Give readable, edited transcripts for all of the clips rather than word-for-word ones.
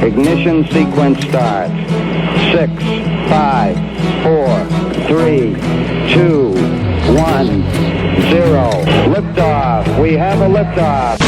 Ignition sequence starts. 6, 5, 4, 3, 2, 1, 0. Liftoff. We have a liftoff.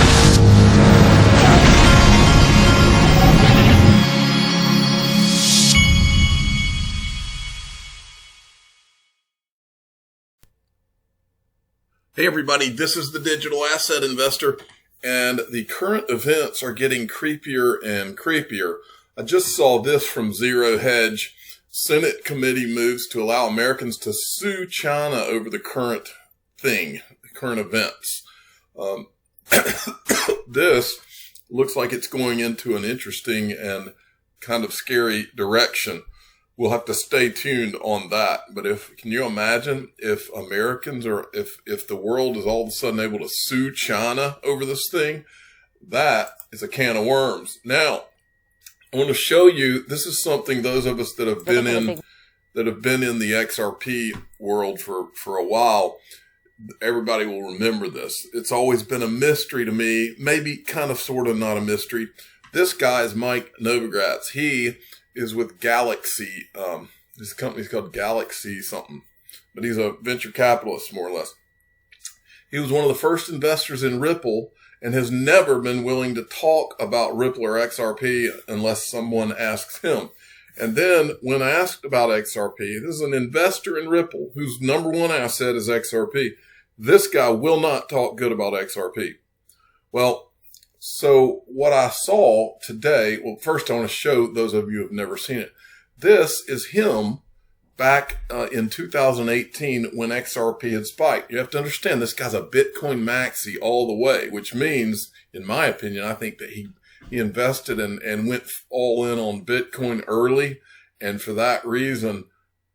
Hey everybody, this is the Digital Asset Investor, and the current events are getting creepier and creepier. I just saw this from Zero Hedge. Senate committee moves to allow Americans to sue China over the current events. This looks like it's going into an interesting and kind of scary direction. We'll have to stay tuned on that. But can you imagine if Americans or if the world is all of a sudden able to sue China over this thing? That is a can of worms. Now, I want to show you, this is something those of us that have been in the XRP world for a while, everybody will remember this. It's always been a mystery to me, maybe kind of sort of not a mystery. This guy is Mike Novogratz. He is with Galaxy. His company's called Galaxy something, but he's a venture capitalist, more or less. He was one of the first investors in Ripple and has never been willing to talk about Ripple or XRP unless someone asks him. And then when asked about XRP, this is an investor in Ripple whose number one asset is XRP. This guy will not talk good about XRP. Well, so what I saw today, well, first I want to show those of you who have never seen it. This is him back in 2018 when XRP had spiked. You have to understand this guy's a Bitcoin maxi all the way, which means, in my opinion, I think that he invested and went all in on Bitcoin early. And for that reason,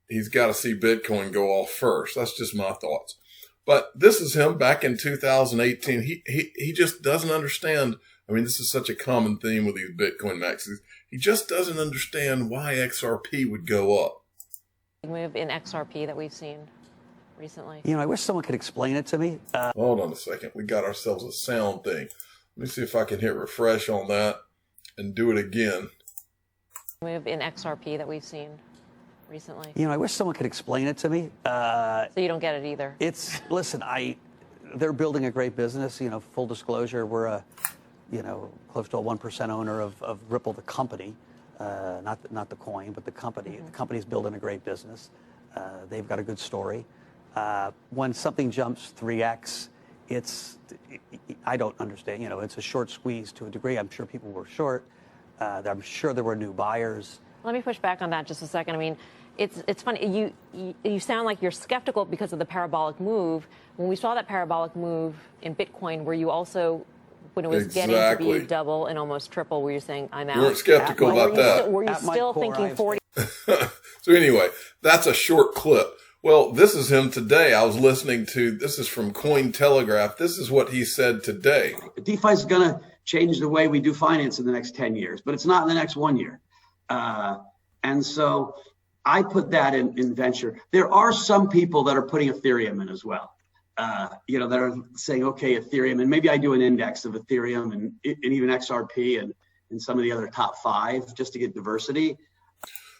he's got to see Bitcoin go off first. That's just my thoughts. But this is him back in 2018. He just doesn't understand. I mean, this is such a common theme with these Bitcoin maxis. He just doesn't understand why XRP would go up. Move in XRP that we've seen recently. You know, I wish someone could explain it to me. Hold on a second. We got ourselves a sound thing. Let me see if I can hit refresh on that and do it again. Move in XRP that we've seen recently. You know, I wish someone could explain it to me. So you don't get it either. Listen, they're building a great business. You know, full disclosure, we're close to a 1% owner of Ripple, the company, not the coin, but the company. Mm-hmm. The company's building a great business. They've got a good story. When something jumps 3x, I don't understand. You know, it's a short squeeze to a degree. I'm sure people were short. I'm sure there were new buyers. Let me push back on that just a second. I mean, it's funny. You sound like you're skeptical because of the parabolic move. When we saw that parabolic move in Bitcoin, were you also, when it was getting to be double and almost triple, were you saying, I'm out? You weren't skeptical about that. Were you still thinking 40? So anyway, that's a short clip. Well, this is him today. I was listening to, this is from Cointelegraph. This is what he said today. DeFi is going to change the way we do finance in the next 10 years, but it's not in the next 1 year. And so I put that in venture. There are some people that are putting Ethereum in as well, that are saying, okay, Ethereum, and maybe I do an index of Ethereum and even XRP and some of the other top 5 just to get diversity.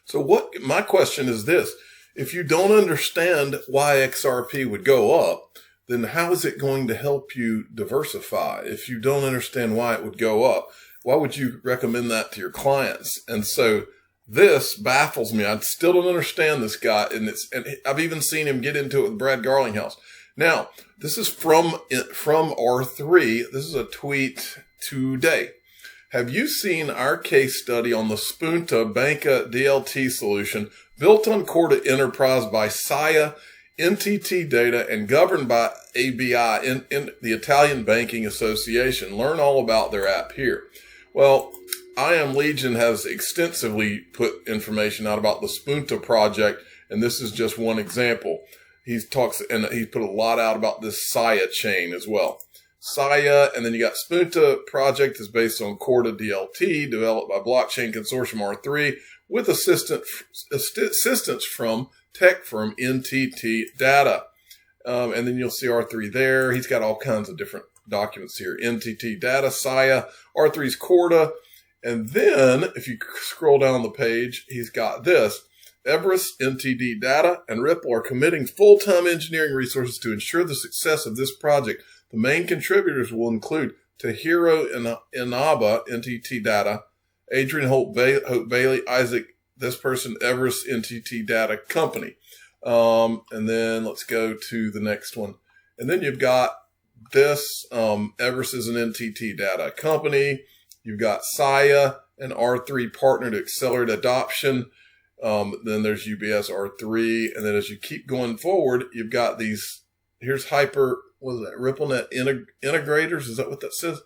So my question is this, if you don't understand why XRP would go up, then how is it going to help you diversify? If you don't understand why it would go up, why would you recommend that to your clients? And so this baffles me. I still don't understand this guy. And I've even seen him get into it with Brad Garlinghouse. Now, this is from R3. This is a tweet today. Have you seen our case study on the Spunta Banca DLT solution built on Corda Enterprise by SIA, NTT data, and governed by ABI in the Italian Banking Association? Learn all about their app here. Well, I Am Legion has extensively put information out about the Spunta project, and this is just one example. He put a lot out about this SIA chain as well. SIA, and then you got Spunta project is based on Corda DLT, developed by Blockchain Consortium R3, with assistance from tech firm NTT data. And then you'll see R3 there. He's got all kinds of different documents here. NTT data, SIA, R3's Corda, And then if you scroll down the page, he's got this. Everest, NTT Data, and Ripple are committing full-time engineering resources to ensure the success of this project. The main contributors will include Tahiro Inaba, NTT Data, Adrian Holt Bailey, Isaac, this person, Everest, NTT Data Company. And then let's go to the next one. And then you've got this, Everest is an NTT Data Company. You've got Saya, an R3 partner to accelerate adoption. Then there's UBS R3. And then as you keep going forward, you've got these, here's RippleNet integrators. Is that what that says?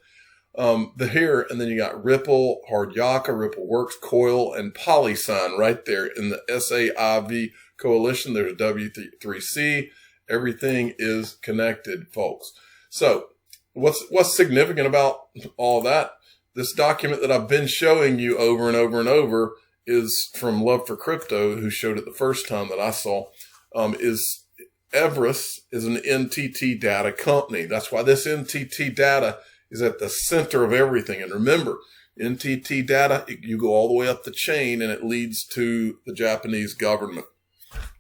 And then you got Ripple, Hardyaka, RippleWorks, Coil, and PolySign right there in the SAIV coalition. There's W3C. Everything is connected, folks. So what's significant about all that? This document that I've been showing you over and over and over is from Love for Crypto, who showed it the first time that I saw, is Everest is an NTT Data company. That's why this NTT Data is at the center of everything. And remember, NTT Data, you go all the way up the chain and it leads to the Japanese government.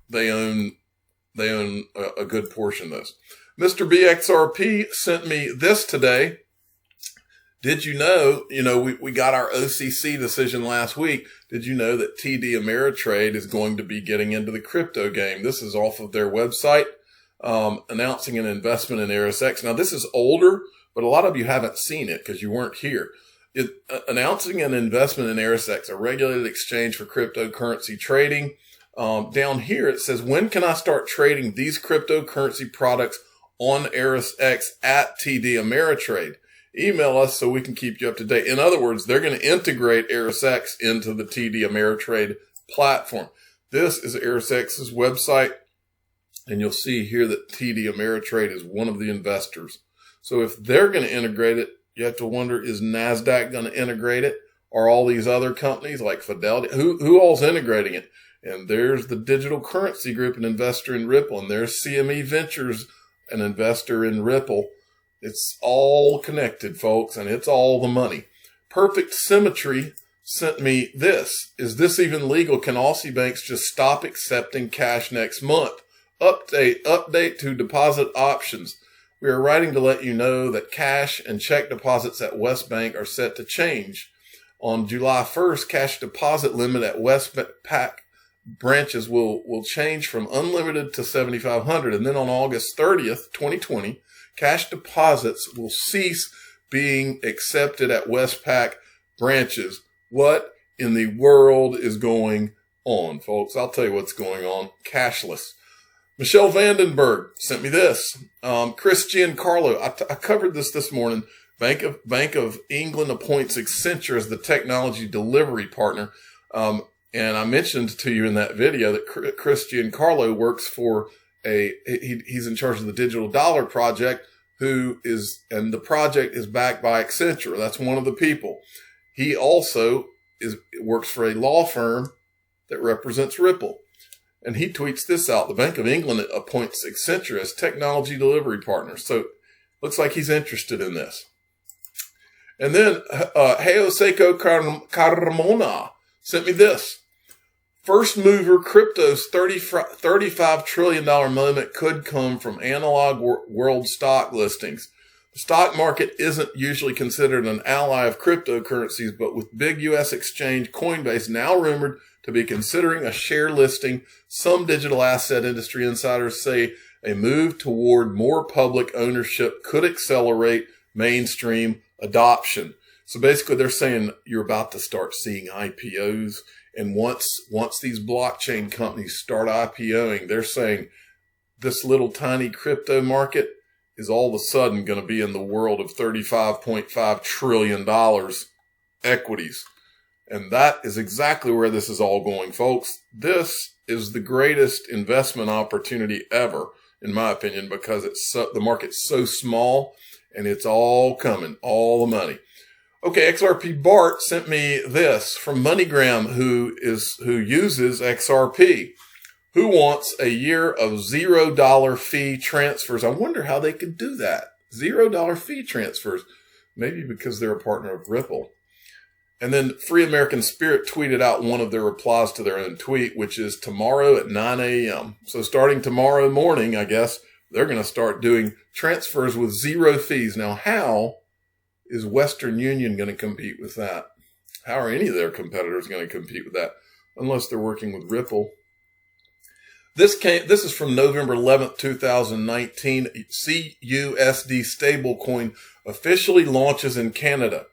They own a good portion of this. Mr. BXRP sent me this today. Did you know, we got our OCC decision last week. Did you know that TD Ameritrade is going to be getting into the crypto game? This is off of their website, announcing an investment in ErisX. Now, this is older, but a lot of you haven't seen it because you weren't here. Announcing an investment in ErisX, a regulated exchange for cryptocurrency trading. Down here, it says, when can I start trading these cryptocurrency products on ErisX at TD Ameritrade? Email us so we can keep you up to date. In other words, they're going to integrate ErisX into the TD Ameritrade platform. This is ErisX's website, and you'll see here that TD Ameritrade is one of the investors. So if they're going to integrate it, you have to wonder, is NASDAQ going to integrate it? Or all these other companies like Fidelity? Who all's integrating it? And there's the Digital Currency Group, an investor in Ripple, and there's CME Ventures, an investor in Ripple. It's all connected, folks, and it's all the money. Perfect Symmetry sent me this. Is this even legal? Can Aussie banks just stop accepting cash next month? Update to deposit options. We are writing to let you know that cash and check deposits at Westbank are set to change. On July 1st, cash deposit limit at Westpac branches will change from unlimited to $7,500. And then on August 30th, 2020, cash deposits will cease being accepted at Westpac branches. What in the world is going on, folks? I'll tell you what's going on. Cashless. Michelle Vandenberg sent me this. Chris Giancarlo, I covered this morning. Bank of England appoints Accenture as the technology delivery partner. And I mentioned to you in that video that Chris Giancarlo works for he's in charge of the Digital Dollar Project, and the project is backed by Accenture. That's one of the people. He also works for a law firm that represents Ripple. And he tweets this out. The Bank of England appoints Accenture as technology delivery partner. So looks like he's interested in this. And then Heo Seiko Carmona sent me this. First mover crypto's $35 trillion moment could come from analog world stock listings. The stock market isn't usually considered an ally of cryptocurrencies, but with big U.S. exchange Coinbase now rumored to be considering a share listing, some digital asset industry insiders say a move toward more public ownership could accelerate mainstream adoption. So basically they're saying you're about to start seeing IPOs. And once these blockchain companies start IPOing, they're saying this little tiny crypto market is all of a sudden going to be in the world of $35.5 trillion equities. And that is exactly where this is all going, folks. This is the greatest investment opportunity ever, in my opinion, because the market's so small and it's all coming, all the money. Okay, XRP Bart sent me this from MoneyGram, who uses XRP, who wants a year of $0 fee transfers. I wonder how they could do that. $0 fee transfers. Maybe because they're a partner of Ripple. And then Free American Spirit tweeted out one of their replies to their own tweet, which is tomorrow at 9 a.m. So starting tomorrow morning, I guess, they're going to start doing transfers with 0 fees. Now, how is Western Union going to compete with that? How are any of their competitors going to compete with that? Unless they're working with Ripple. This is from November 11th, 2019. CUSD stablecoin officially launches in Canada.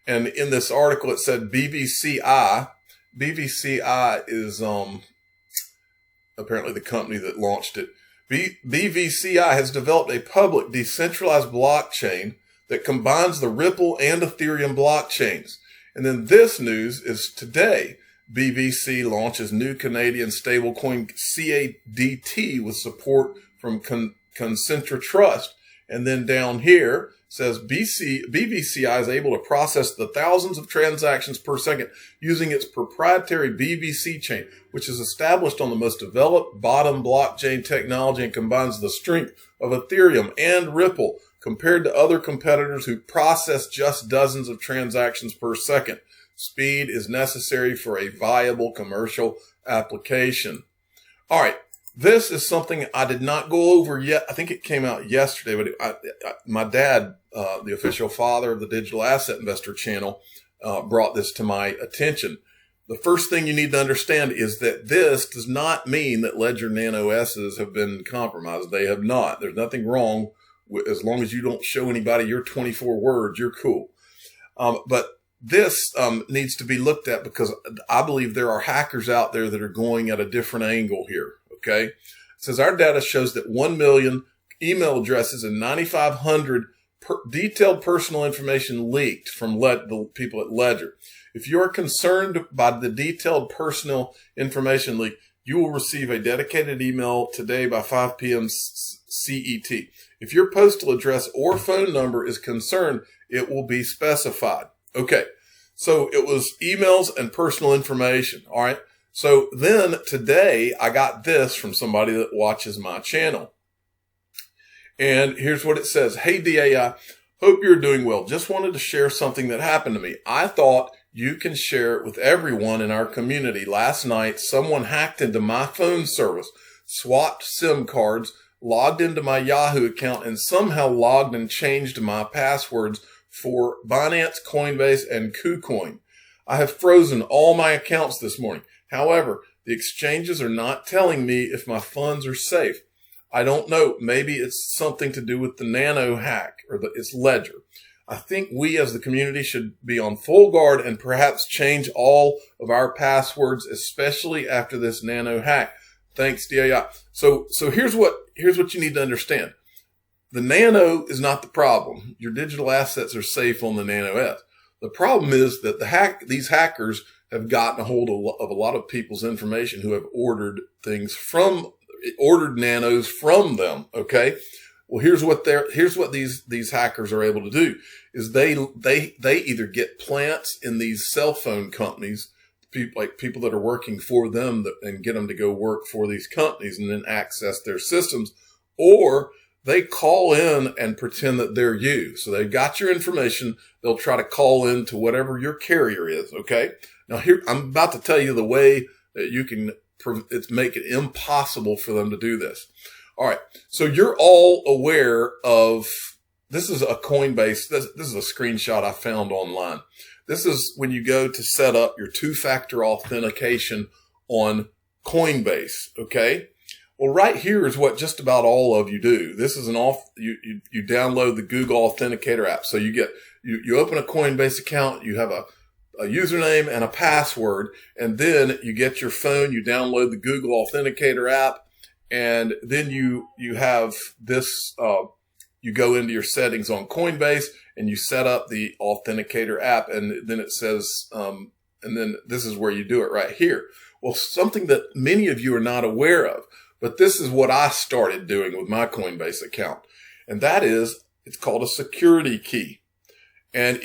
And in this article, it said BVCI. BVCI is apparently the company that launched it. BVCI has developed a public decentralized blockchain that combines the Ripple and Ethereum blockchains. And then this news is today. BVC launches new Canadian stablecoin CADT with support from Concentra Trust. And then down here says BVCI is able to process the thousands of transactions per second using its proprietary BVC chain, which is established on the most developed bottom blockchain technology and combines the strength of Ethereum and Ripple compared to other competitors who process just dozens of transactions per second. Speed is necessary for a viable commercial application. All right. This is something I did not go over yet. I think it came out yesterday, but my dad, the official father of the Digital Asset Investor channel, brought this to my attention. The first thing you need to understand is that this does not mean that Ledger Nano S's have been compromised. They have not. There's nothing wrong with, as long as you don't show anybody your 24 words, you're cool. But this needs to be looked at because I believe there are hackers out there that are going at a different angle here. Okay. It says our data shows that 1 million email addresses and 9,500 detailed personal information leaked from the people at Ledger. If you are concerned by the detailed personal information leak, you will receive a dedicated email today by 5 p.m. CET. If your postal address or phone number is concerned, it will be specified. Okay, so it was emails and personal information. All right. So then today I got this from somebody that watches my channel. And here's what it says. Hey, DAI, hope you're doing well. Just wanted to share something that happened to me. I thought you can share it with everyone in our community. Last night, someone hacked into my phone service, swapped SIM cards, logged into my Yahoo account, and somehow logged and changed my passwords for Binance, Coinbase, and KuCoin. I have frozen all my accounts this morning. However, the exchanges are not telling me if my funds are safe. I don't know. Maybe it's something to do with the Nano hack or its Ledger. I think we as the community should be on full guard and perhaps change all of our passwords, especially after this Nano hack. Thanks, DAI. So here's what you need to understand. The Nano is not the problem. Your digital assets are safe on the Nano S. The problem is that these hackers have gotten a hold of a lot of people's information who have ordered nanos from them. Okay. Well, here's what these hackers are able to do is they either get plants in these cell phone companies, people that are working for them and get them to go work for these companies and then access their systems, or they call in and pretend that they're you. So they've got your information. They'll try to call in to whatever your carrier is. Okay. Now here, I'm about to tell you the way that you can make it impossible for them to do this. All right. So you're all aware of, this is a Coinbase. This is a screenshot I found online. This is when you go to set up your two-factor authentication on Coinbase. Okay. Well, right here is what just about all of you do. This is you download the Google Authenticator app. So you open a Coinbase account, you have a username and a password, and then you get your phone, you download the Google Authenticator app, and then you have this, you go into your settings on Coinbase and you set up the Authenticator app, and then it says, and then this is where you do it right here. Well, something that many of you are not aware of, but this is what I started doing with my Coinbase account. And that is, it's called a security key. And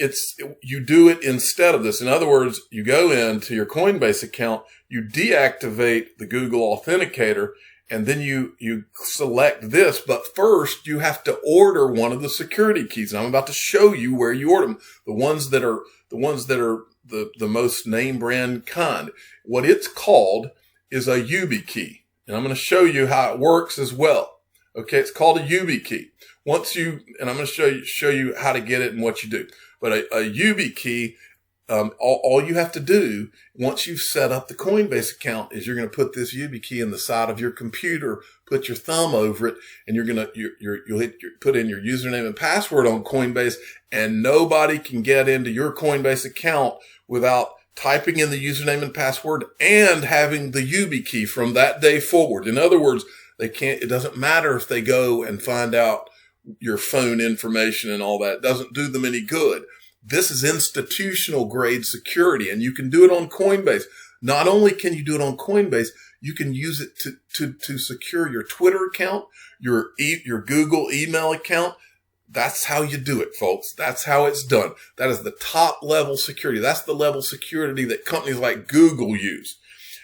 you do it instead of this. In other words, you go into your Coinbase account, you deactivate the Google Authenticator, and then you select this. But first, you have to order one of the security keys. And I'm about to show you where you order them. The ones that are the most name brand kind. What it's called is a YubiKey. And I'm going to show you how it works as well. Okay, it's called a YubiKey. And I'm going to show you how to get it and what you do. But a YubiKey, all you have to do once you've set up the Coinbase account is you're going to put this YubiKey in the side of your computer, put your thumb over it, and you'll put in your username and password on Coinbase, and nobody can get into your Coinbase account without typing in the username and password and having the YubiKey from that day forward. In other words, it doesn't matter if they go and find out your phone information and all that. It doesn't do them any good. This is institutional grade security, and you can do it on Coinbase. Not only can you do it on Coinbase, you can use it to secure your Twitter account, your Google email account. That's how you do it, folks. That's how it's done. That is the top level security. That's the level of security that companies like Google use.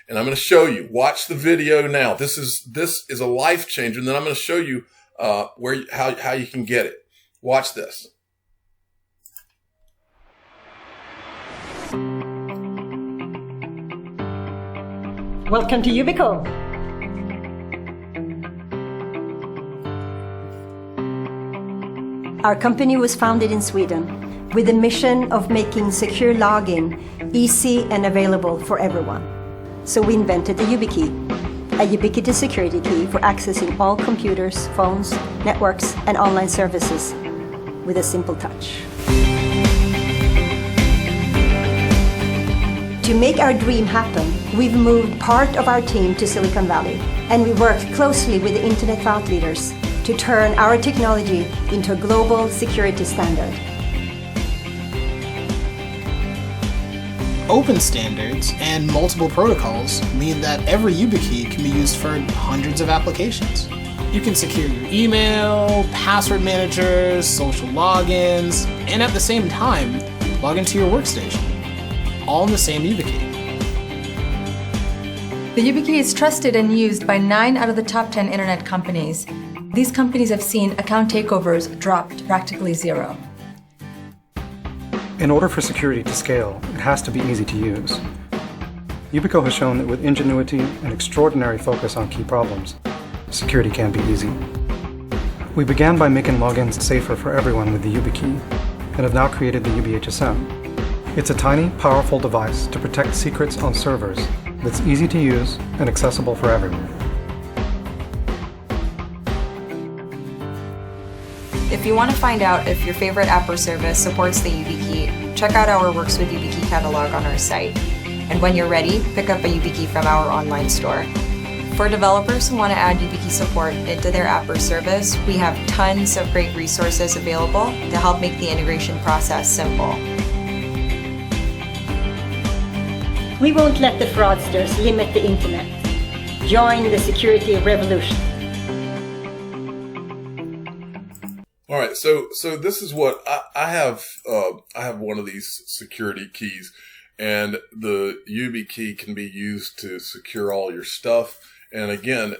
And I'm going to show you. Watch the video now. This is a life changer, and then I'm going to show you how you can get it. Watch this. Welcome to Yubico. Our company was founded in Sweden with the mission of making secure login easy and available for everyone. So we invented the YubiKey, a ubiquitous security key for accessing all computers, phones, networks, and online services with a simple touch. To make our dream happen, we've moved part of our team to Silicon Valley, and we work closely with the internet thought leaders to turn our technology into a global security standard. Open standards and multiple protocols mean that every YubiKey can be used for hundreds of applications. You can secure your email, password managers, social logins, and at the same time, log into your workstation, all in the same YubiKey. The YubiKey is trusted and used by 9 out of the top 10 internet companies. These companies have seen account takeovers drop to practically zero. In order for security to scale, it has to be easy to use. Yubico has shown that with ingenuity and extraordinary focus on key problems, security can be easy. We began by making logins safer for everyone with the YubiKey, and have now created the YubiHSM. It's a tiny, powerful device to protect secrets on servers that's easy to use and accessible for everyone. If you want to find out if your favorite app or service supports the YubiKey, check out our Works with YubiKey catalog on our site. And when you're ready, pick up a YubiKey from our online store. For developers who want to add YubiKey support into their app or service, we have tons of great resources available to help make the integration process simple. We won't let the fraudsters limit the internet. Join the security revolution. All right, so this is what I have. I have one of these security keys, and the YubiKey can be used to secure all your stuff. And again,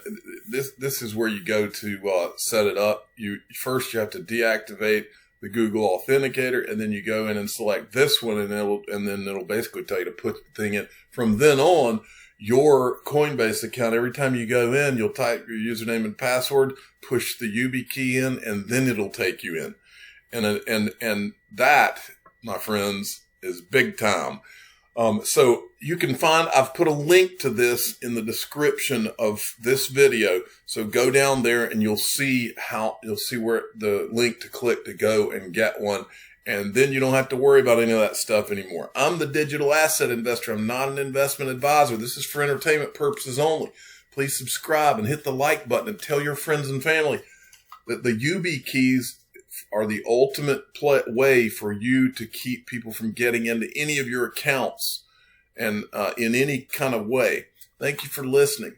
this is where you go to set it up. You have to deactivate the Google Authenticator, and then you go in and select this one, and then it'll basically tell you to put the thing in. From then on, your Coinbase account, every time you go in, you'll type your username and password, push the YubiKey in, and then it'll take you in. And that, my friends, is big time. So you can I've put a link to this in the description of this video. So go down there and you'll see where the link to click to go and get one. And then you don't have to worry about any of that stuff anymore. I'm the digital asset investor. I'm not an investment advisor. This is for entertainment purposes only. Please subscribe and hit the like button and tell your friends and family that the YubiKeys are the ultimate way for you to keep people from getting into any of your accounts and in any kind of way. Thank you for listening.